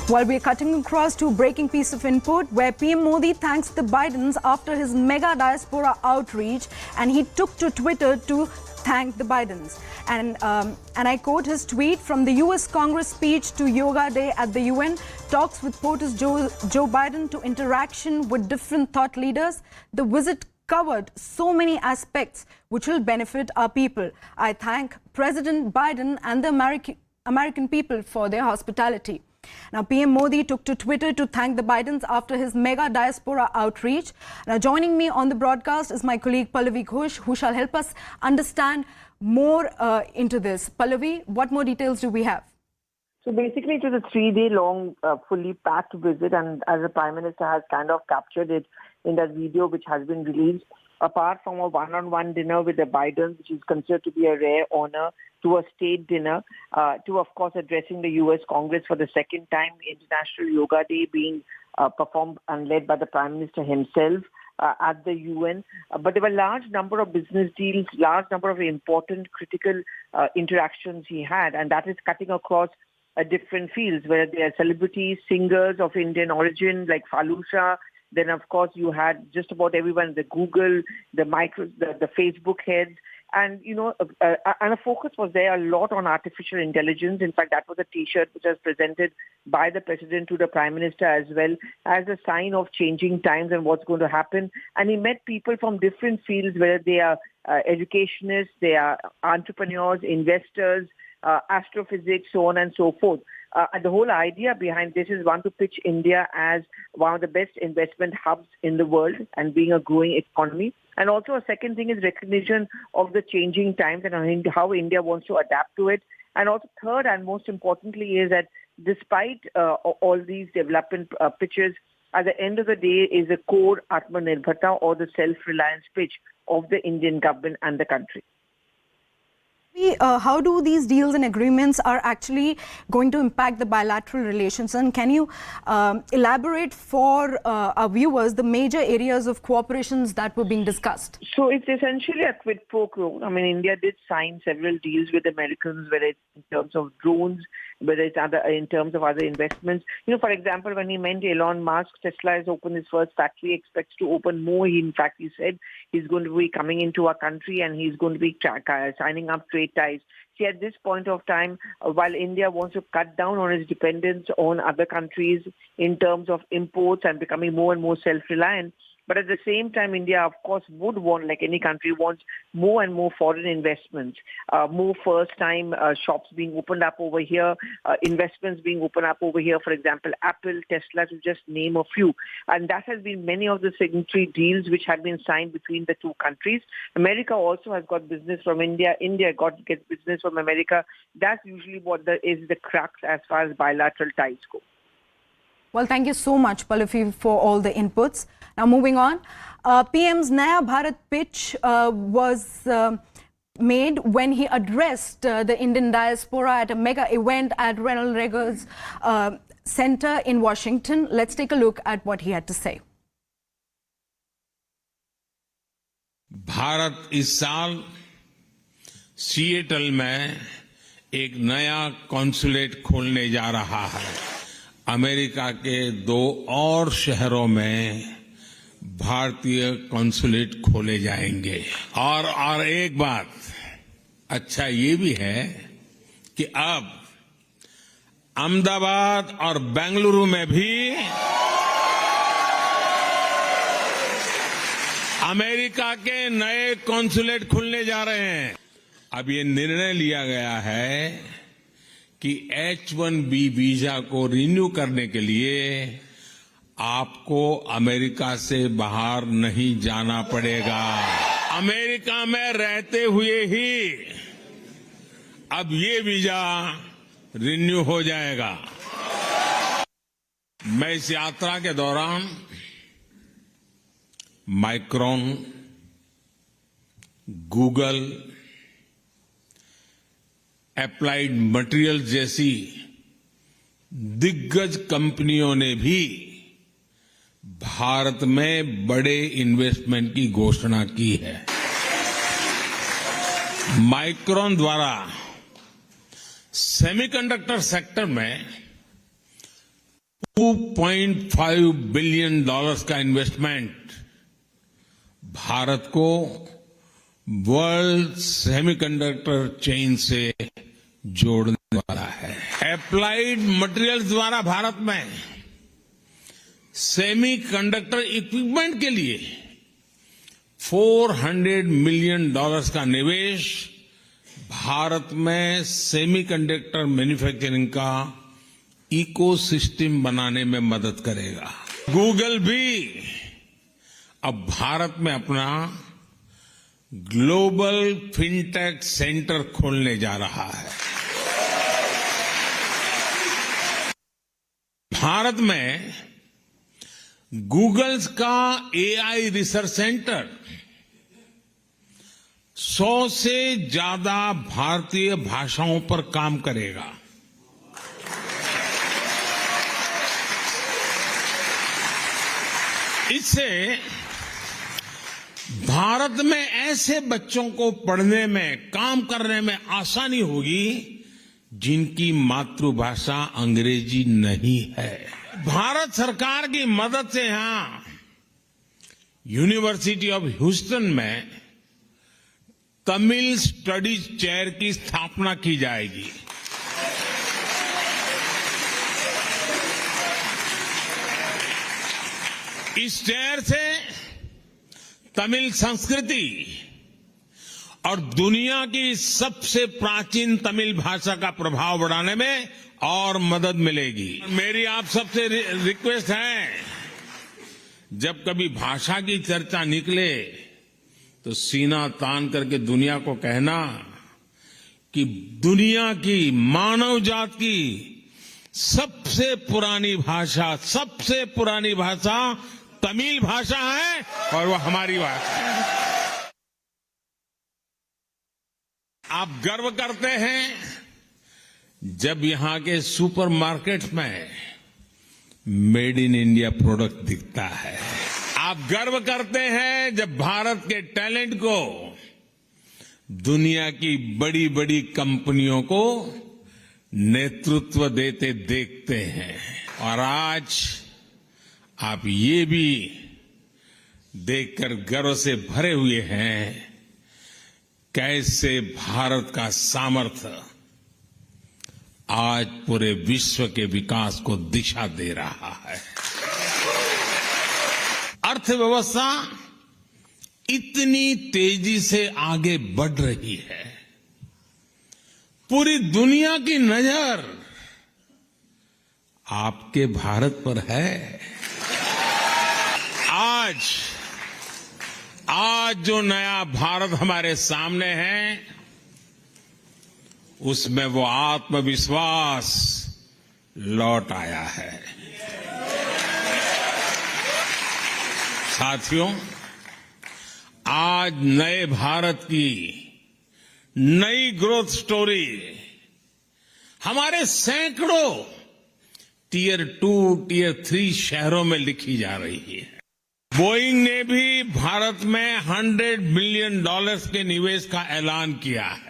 Well, we're cutting across to breaking piece of input where PM Modi thanks the Bidens after his mega diaspora outreach, and he took to Twitter to thank the Bidens. And I quote his tweet from the US Congress speech to Yoga Day at the UN, talks with POTUS Joe Biden to interaction with different thought leaders. The visit covered so many aspects which will benefit our people. I thank President Biden and the American people for their hospitality. Now, PM Modi took to Twitter to thank the Bidens after his mega diaspora outreach. Now, joining me on the broadcast is my colleague Pallavi Ghosh, who shall help us understand more into this. Pallavi, what more details do we have? So basically, it was a 3-day-long, fully packed visit, and as the Prime Minister has kind of captured it in that video which has been released, apart from a one-on-one dinner with the Bidens, which is considered to be a rare honor, to a state dinner, to, of course, addressing the U.S. Congress for the second time, International Yoga Day being performed and led by the Prime Minister himself at the UN. But there were a large number of business deals, large number of important critical interactions he had, and that is cutting across different fields, where there are celebrities, singers of Indian origin like Falusha. Then, of course, you had just about everyone, the Google, the Facebook heads. And, and a focus was there a lot on artificial intelligence. In fact, that was a T-shirt which was presented by the President to the Prime Minister as well, as a sign of changing times and what's going to happen. And he met people from different fields, whether they are educationists, they are entrepreneurs, investors, astrophysics, so on and so forth. And the whole idea behind this is one, to pitch India as one of the best investment hubs in the world and being a growing economy. And also a second thing is recognition of the changing times and how India wants to adapt to it. And also third and most importantly is that despite all these development pitches, at the end of the day is a core Atmanirbharta or the self-reliance pitch of the Indian government and the country. How do these deals and agreements are actually going to impact the bilateral relations? And can you elaborate for our viewers the major areas of cooperations that were being discussed? So it's essentially a quid pro quo. I mean, India did sign several deals with Americans, whether it's in terms of drones, whether it's in terms of other investments. For example, when he met Elon Musk, Tesla has opened his first factory, expects to open more. In fact, he said he's going to be coming into our country and he's going to be signing up trade ties. See, at this point of time, while India wants to cut down on its dependence on other countries in terms of imports and becoming more and more self-reliant, but at the same time, India, of course, would want, like any country, wants more and more foreign investments, more first-time shops being opened up over here, investments being opened up over here, for example, Apple, Tesla, to just name a few. And that has been many of the signatory deals which have been signed between the two countries. America also has got business from India. India gets business from America. That's usually what is the crux as far as bilateral ties go. Well, thank you so much, Pallavi, for all the inputs. Now, moving on, PM's Naya Bharat pitch was made when he addressed the Indian diaspora at a mega event at Ronald Reagan's Center in Washington. Let's take a look at what he had to say. Bharat इस साल Seattle में एक नया consulate खोलने जा रहा है। America के 2 और शहरों में भारतीय कॉन्सुलेट खोले जाएंगे। और एक बात अच्छा ये भी है कि अब अहमदाबाद और बेंगलुरु में भी अमेरिका के नए कॉन्सुलेट खुलने जा रहे हैं। अब ये निर्णय लिया गया है कि H-1B वीजा को रिन्यू करने के लिए आपको अमेरिका से बाहर नहीं जाना पड़ेगा। अमेरिका में रहते हुए ही अब ये वीजा रिन्यू हो जाएगा। मैं इस यात्रा के दौरान माइक्रॉन, गूगल, एप्लाइड मटेरियल जैसी दिग्गज कंपनियों ने भी भारत में बड़े इन्वेस्टमेंट की घोषणा की है। माइक्रॉन द्वारा सेमीकंडक्टर सेक्टर में $2.5 बिलियन का इन्वेस्टमेंट भारत को वर्ल्ड सेमीकंडक्टर चेन से जोड़ने वाला है। एप्लाइड मटेरियल्स द्वारा भारत में सेमीकंडक्टर इक्विपमेंट के लिए $400 मिलियन का निवेश भारत में सेमीकंडक्टर मैन्युफैक्चरिंग का इकोसिस्टम बनाने में मदद करेगा। गूगल भी अब भारत में अपना ग्लोबल फिनटेक सेंटर खोलने जा रहा है। भारत में गूगल्स का एआई रिसर्च सेंटर 100 से ज्यादा भारतीय भाषाओं पर काम करेगा। इससे भारत में ऐसे बच्चों को पढ़ने में, काम करने में आसानी होगी जिनकी मातृभाषा अंग्रेजी नहीं है। भारत सरकार की मदद से यहां यूनिवर्सिटी ऑफ ह्यूस्टन में तमिल स्टडीज चेयर की स्थापना की जाएगी। इस चेयर से तमिल संस्कृति और दुनिया की सबसे प्राचीन तमिल भाषा का प्रभाव बढ़ाने में और मदद मिलेगी। मेरी आप सबसे रिक्वेस्ट है, जब कभी भाषा की चर्चा निकले तो सीना तान करके दुनिया को कहना कि दुनिया की, मानव जात की सबसे पुरानी भाषा तमिल भाषा है और वो हमारी भाषा है। आप गर्व करते हैं जब यहां के सुपरमार्केट्स में मेड इन इंडिया प्रोडक्ट दिखता है। आप गर्व करते हैं जब भारत के टैलेंट को दुनिया की बड़ी बड़ी कंपनियों को नेतृत्व देते देखते हैं। और आज आप ये भी देखकर गर्व से भरे हुए हैं कैसे भारत का सामर्थ्य आज पूरे विश्व के विकास को दिशा दे रहा है। अर्थव्यवस्था इतनी तेजी से आगे बढ़ रही है, पूरी दुनिया की नजर आपके भारत पर है। आज जो नया भारत हमारे सामने है, उसमें वो आत्मविश्वास लौट आया है। साथियों, आज नए भारत की नई ग्रोथ स्टोरी हमारे सैकड़ों टियर 2, टियर 3 शहरों में लिखी जा रही है। बोइंग ने भी भारत में $100 बिलियन के निवेश का ऐलान किया है।